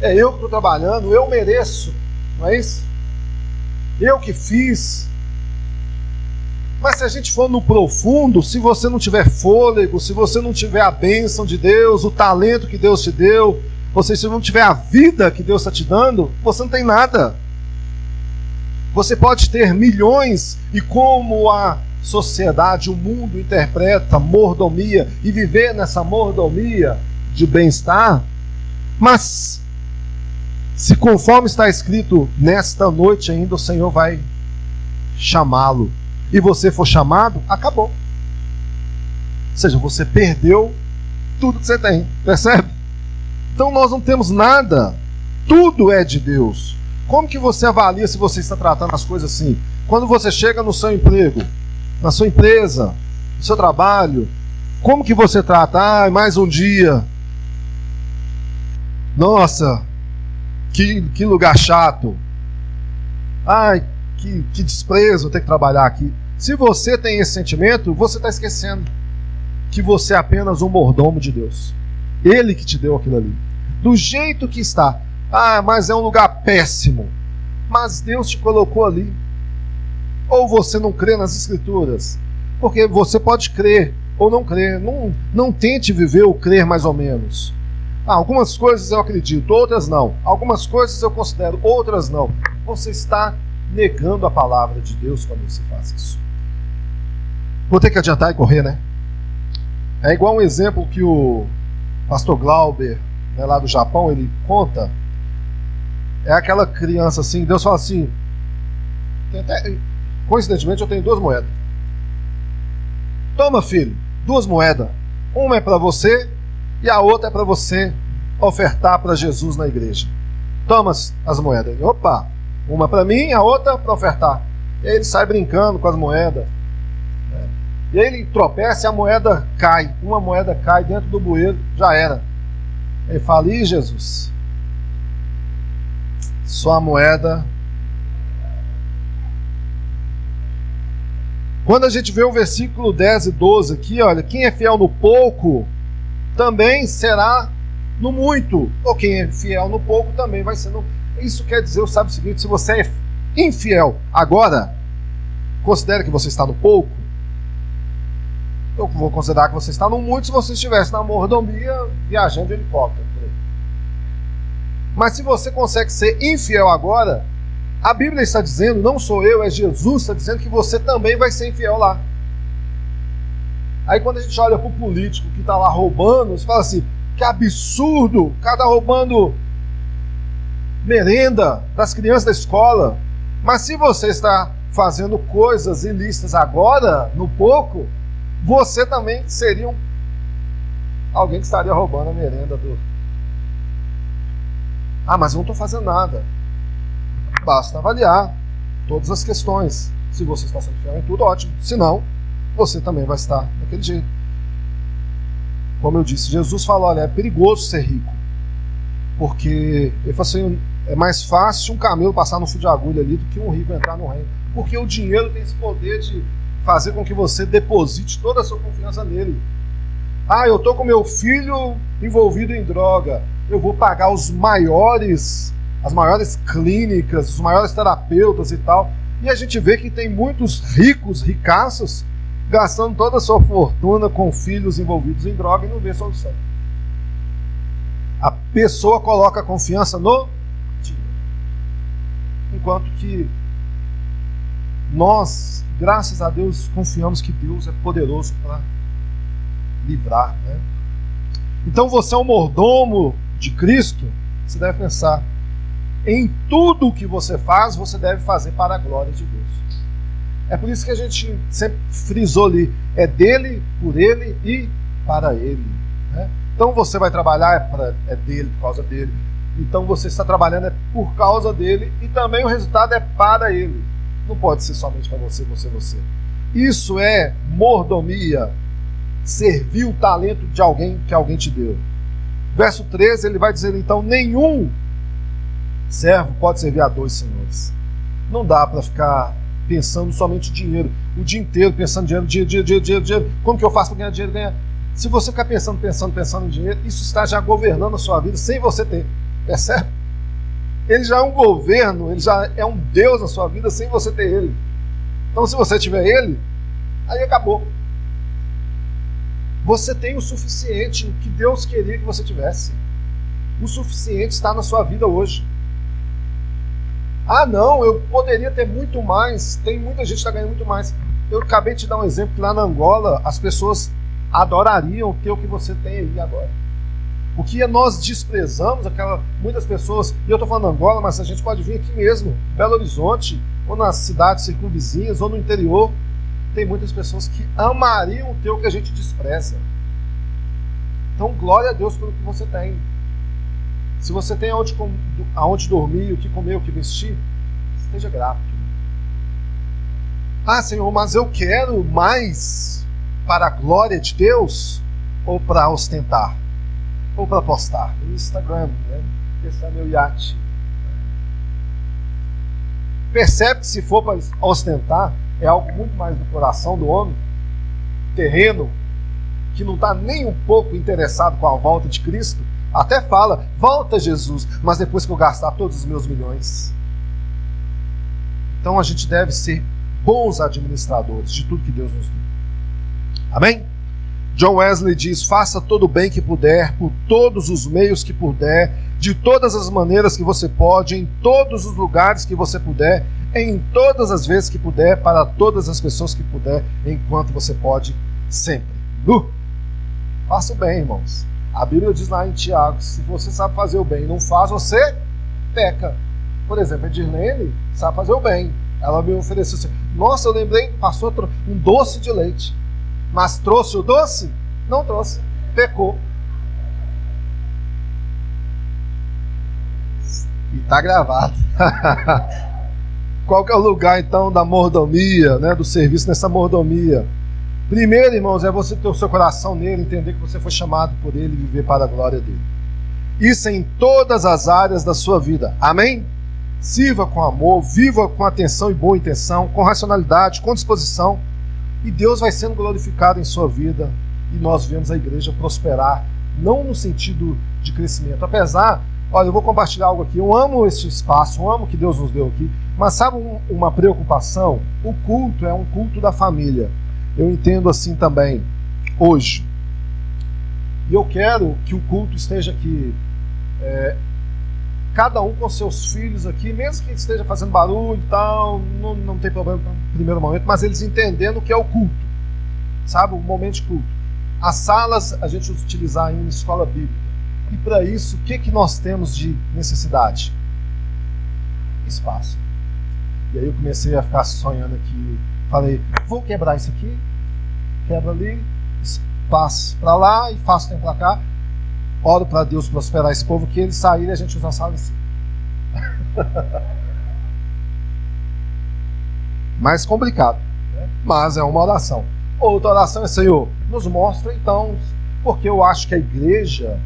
Speaker 1: É eu que estou trabalhando, eu mereço, não é isso? Eu que fiz. Mas se a gente for no profundo, se você não tiver fôlego, se você não tiver a bênção de Deus, o talento que Deus te deu, ou seja, se você não tiver a vida que Deus está te dando, você não tem nada. Você pode ter milhões, e como a sociedade, o mundo interpreta mordomia, e viver nessa mordomia de bem-estar, mas se conforme está escrito, nesta noite ainda o Senhor vai chamá-lo, e você for chamado, acabou. Ou seja, você perdeu tudo que você tem, percebe? Então nós não temos nada, tudo é de Deus. Como que você avalia se você está tratando as coisas assim? Quando você chega no seu emprego, na sua empresa, no seu trabalho, como que você trata? Mais um dia. Nossa, que lugar chato. Ai, que desprezo ter que trabalhar aqui. Se você tem esse sentimento, você está esquecendo que você é apenas um mordomo de Deus. Ele que te deu aquilo ali. Do jeito que está. Mas é um lugar péssimo. Mas Deus te colocou ali. Ou você não crê nas Escrituras? Porque você pode crer ou não crer. Não tente viver o crer mais ou menos. Algumas coisas eu acredito, outras não. Algumas coisas eu considero, outras não. Você está negando a palavra de Deus quando você faz isso. Vou ter que adiantar e correr, né? É igual um exemplo que o pastor Glauber, né, lá do Japão, ele conta. É aquela criança assim, Deus fala assim, coincidentemente eu tenho 2 moedas. Toma, filho, 2 moedas. Uma é para você e a outra é para você ofertar para Jesus na igreja. Toma as moedas. Opa, uma para mim e a outra para ofertar. E aí ele sai brincando com as moedas. E aí ele tropeça e a moeda cai. Uma moeda cai dentro do bueiro, já era. Ele fala, ih, Jesus, só a moeda. Quando a gente vê o versículo 10 e 12 aqui, olha, quem é fiel no pouco, também será no muito. Ou quem é fiel no pouco, também vai ser no... Isso quer dizer, sabe o seguinte, se você é infiel agora, considere que você está no pouco. Eu vou considerar que você está no muito se você estivesse na mordomia viajando de helicóptero. Mas se você consegue ser infiel agora, a Bíblia está dizendo, não sou eu, é Jesus, está dizendo que você também vai ser infiel lá. Aí quando a gente olha para o político que está lá roubando, você fala assim, que absurdo, o cara está roubando merenda das crianças da escola. Mas se você está fazendo coisas ilícitas agora, no pouco, você também seria alguém que estaria roubando a merenda do... Ah, mas eu não estou fazendo nada. Basta avaliar todas as questões. Se você está sendo fiel em tudo, ótimo. Se não, você também vai estar daquele jeito. Como eu disse, Jesus falou, olha, é perigoso ser rico. Porque, ele falou assim, é mais fácil um camelo passar no fio de agulha ali do que um rico entrar no reino. Porque o dinheiro tem esse poder de fazer com que você deposite toda a sua confiança nele. Ah, eu estou com meu filho envolvido em droga. Eu vou pagar as maiores clínicas, os maiores terapeutas e tal. E a gente vê que tem muitos ricos, ricaços, gastando toda a sua fortuna com filhos envolvidos em droga e não vê solução. A pessoa coloca a confiança no dinheiro. Enquanto que nós, graças a Deus, confiamos que Deus é poderoso para livrar, né? Então você é um mordomo de Cristo, você deve pensar, em tudo o que você faz, você deve fazer para a glória de Deus. É por isso que a gente sempre frisou ali, é dele, por ele e para ele, né? Então você vai trabalhar, é dele, por causa dele. Então você está trabalhando é por causa dele e também o resultado é para ele. Não pode ser somente para você. Isso é mordomia, servir o talento de alguém que alguém te deu. Verso 13, ele vai dizer então, nenhum servo pode servir a dois senhores. Não dá para ficar pensando somente em dinheiro, o dia inteiro pensando em dinheiro. Como que eu faço para ganhar dinheiro? Se você ficar pensando em dinheiro, isso está já governando a sua vida sem você ter. Percebe? Ele já é um governo, ele já é um Deus na sua vida sem você ter ele. Então se você tiver ele, aí acabou. Você tem o suficiente, o que Deus queria que você tivesse. O suficiente está na sua vida hoje. Ah não, eu poderia ter muito mais. Tem muita gente que está ganhando muito mais. Eu acabei de te dar um exemplo que lá na Angola as pessoas adorariam ter o que você tem aí agora. O que nós desprezamos, muitas pessoas, e eu estou falando Angola, mas a gente pode vir aqui mesmo, Belo Horizonte, ou nas cidades circunvizinhas, ou no interior, tem muitas pessoas que amariam ter o que a gente despreza. Então, glória a Deus pelo que você tem. Se você tem aonde dormir, o que comer, o que vestir, esteja grato. Ah, Senhor, mas eu quero mais para a glória de Deus ou para ostentar? Ou para postar no Instagram, né? Esse é meu iate. Percebe que se for para ostentar, é algo muito mais do coração do homem, terreno, que não está nem um pouco interessado com a volta de Cristo. Até fala, volta Jesus, mas depois que eu gastar todos os meus milhões. Então a gente deve ser bons administradores de tudo que Deus nos deu. Amém? John Wesley diz, faça todo o bem que puder, por todos os meios que puder, de todas as maneiras que você pode, em todos os lugares que você puder, em todas as vezes que puder, para todas as pessoas que puder, enquanto você pode, sempre. Faça o bem, irmãos. A Bíblia diz lá em Tiago, se você sabe fazer o bem e não faz, você peca. Por exemplo, a Dirlene sabe fazer o bem. Ela me ofereceu assim, nossa, eu lembrei, passou um doce de leite. Mas trouxe o doce? Não trouxe. Pecou. E está gravado. Qual que é o lugar, então, da mordomia, né, do serviço nessa mordomia? Primeiro, irmãos, é você ter o seu coração nele, entender que você foi chamado por ele e viver para a glória dele. Isso em todas as áreas da sua vida. Amém? Sirva com amor, viva com atenção e boa intenção, com racionalidade, com disposição. E Deus vai sendo glorificado em sua vida. E nós vemos a igreja prosperar, não no sentido de crescimento. Apesar, olha, eu vou compartilhar algo aqui. Eu amo este espaço, eu amo o que Deus nos deu aqui. Mas sabe uma preocupação? O culto é um culto da família. Eu entendo assim também, hoje. E eu quero que o culto esteja aqui, cada um com seus filhos aqui, mesmo que esteja fazendo barulho e tal, não tem problema no primeiro momento, mas eles entendendo o que é o culto, sabe, o momento de culto. As salas a gente utilizar ainda em escola bíblica. E para isso, o que nós temos de necessidade? Espaço. E aí eu comecei a ficar sonhando aqui, falei, vou quebrar isso aqui, quebro ali, passo para lá e faço tempo para cá, oro para Deus prosperar esse povo, que eles saírem e a gente usa a sala em cima. Mais complicado, né? Mas é uma oração. Outra oração é: Senhor, nos mostra então, porque eu acho que a igreja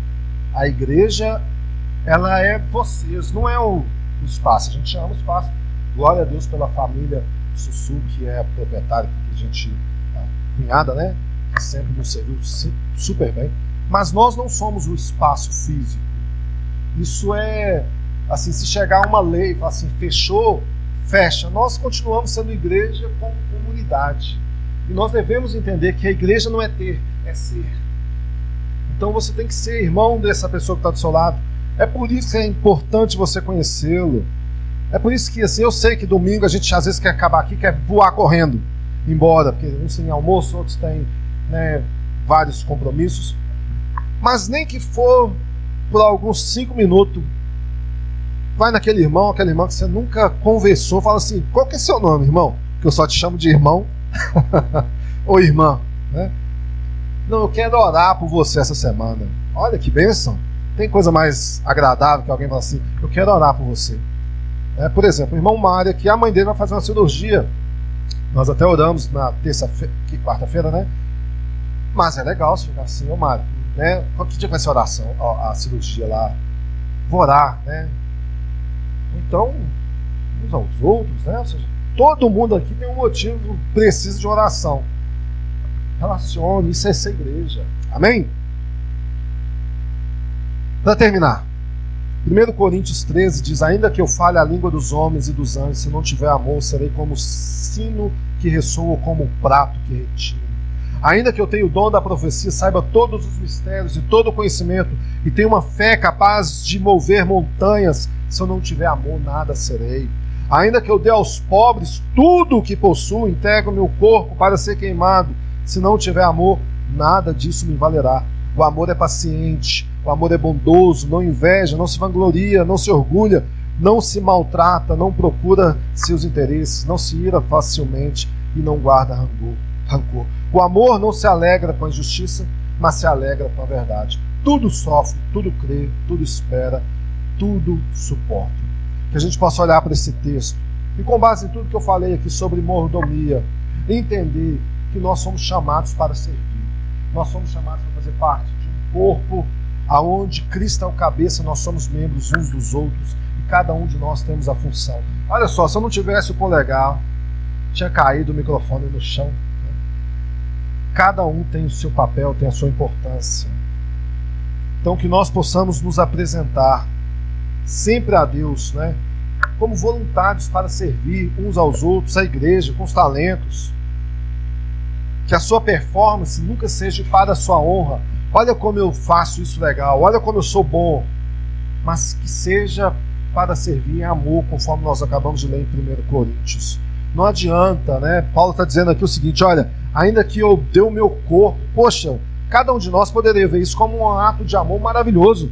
Speaker 1: ela é vocês, não é o espaço. A gente ama o espaço. Glória a Deus pela família Sussu, que é a proprietária, que a gente, a cunhada, né? Que sempre nos serviu super bem. Mas nós não somos o espaço físico. Isso é assim, se chegar uma lei e falar assim, fechou, fecha. Nós continuamos sendo igreja como comunidade. E nós devemos entender que a igreja não é ter, é ser. Então você tem que ser irmão dessa pessoa que está do seu lado. É por isso que é importante você conhecê-lo. É por isso que assim, eu sei que domingo a gente às vezes quer acabar aqui, quer voar correndo embora, porque uns têm almoço, outros têm, né, vários compromissos. Mas nem que for por alguns 5 minutos, vai naquele irmão, aquela irmã que você nunca conversou, fala assim: qual que é seu nome, irmão? Que eu só te chamo de irmão ou irmã, né? Não, eu quero orar por você essa semana. Olha que bênção. Tem coisa mais agradável que alguém fala assim: eu quero orar por você. Por exemplo, o irmão Mário aqui, a mãe dele vai fazer uma cirurgia. Nós até oramos na terça-feira, quarta-feira, né? Mas é legal se ficar assim: ô Mário, né? Que dia vai ser a oração, a cirurgia lá? Vou orar, né? Então, uns aos outros, né? Ou seja, todo mundo aqui tem um motivo preciso de oração. Relacione, isso é essa igreja. Amém? Para terminar, 1 Coríntios 13 diz: ainda que eu fale a língua dos homens e dos anjos, se não tiver amor, serei como o sino que ressoa ou como o prato que retine. Ainda que eu tenha o dom da profecia, saiba todos os mistérios e todo o conhecimento, e tenha uma fé capaz de mover montanhas, se eu não tiver amor, nada serei. Ainda que eu dê aos pobres tudo o que possuo, entregue o meu corpo para ser queimado, se não tiver amor, nada disso me valerá. O amor é paciente, o amor é bondoso, não inveja, não se vangloria, não se orgulha, não se maltrata, não procura seus interesses, não se ira facilmente e não guarda rancor. O amor não se alegra com a injustiça, mas se alegra com a verdade. Tudo sofre, tudo crê, tudo espera, tudo suporta. Que a gente possa olhar para esse texto e, com base em tudo que eu falei aqui sobre mordomia, entender que nós somos chamados para servir. Nós somos chamados para fazer parte de um corpo aonde Cristo é o cabeça, nós somos membros uns dos outros e cada um de nós temos a função. Olha só, se eu não tivesse o polegar, tinha caído o microfone no chão. Né? Cada um tem o seu papel, tem a sua importância. Então que nós possamos nos apresentar sempre a Deus, né? Como voluntários para servir uns aos outros, a igreja, com os talentos. Que a sua performance nunca seja para a sua honra. Olha como eu faço isso legal, olha como eu sou bom. Mas que seja para servir em amor, conforme nós acabamos de ler em 1 Coríntios. Não adianta, né? Paulo está dizendo aqui o seguinte: olha, ainda que eu dê o meu corpo, poxa, cada um de nós poderia ver isso como um ato de amor maravilhoso.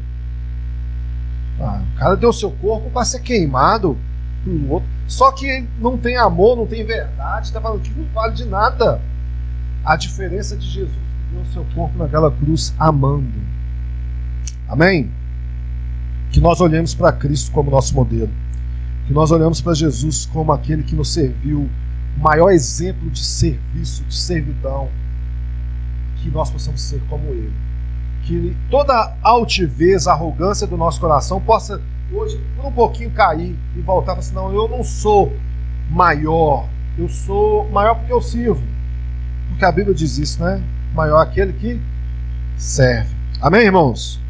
Speaker 1: O cara deu o seu corpo para ser queimado pelo outro. Só que não tem amor, não tem verdade, está falando que não vale de nada. A diferença de Jesus que deu o seu corpo naquela cruz amando. Amém? Que nós olhemos para Cristo como nosso modelo. Que nós olhemos para Jesus como aquele que nos serviu, o maior exemplo de serviço, de servidão. Que nós possamos ser como Ele. Que toda a altivez, a arrogância do nosso coração possa hoje por um pouquinho cair e voltar para assim: não, eu não sou maior, eu sou maior porque eu sirvo. Porque a Bíblia diz isso, né? Maior aquele que serve. Amém, irmãos?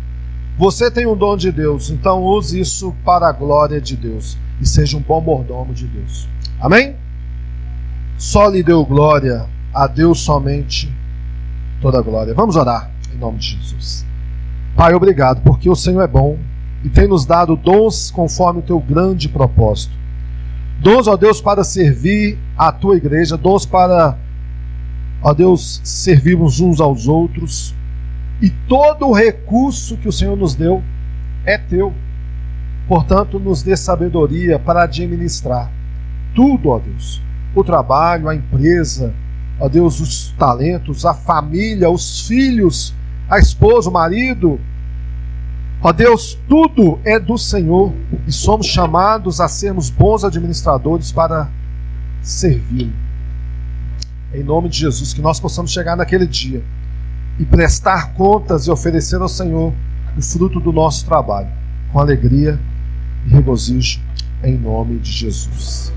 Speaker 1: Você tem um dom de Deus, então use isso para a glória de Deus e seja um bom mordomo de Deus. Amém? Só lhe deu glória, a Deus somente toda a glória. Vamos orar em nome de Jesus. Pai, obrigado, porque o Senhor é bom e tem nos dado dons conforme o teu grande propósito. Dons, ó Deus, para servir a tua igreja, dons para, ó Deus, servirmos uns aos outros. E todo o recurso que o Senhor nos deu é teu. Portanto, nos dê sabedoria para administrar tudo, ó Deus. O trabalho, a empresa, ó Deus, os talentos, a família, os filhos, a esposa, o marido. Ó Deus, tudo é do Senhor e somos chamados a sermos bons administradores para servi-lo. Em nome de Jesus, que nós possamos chegar naquele dia e prestar contas e oferecer ao Senhor o fruto do nosso trabalho, com alegria e regozijo, em nome de Jesus.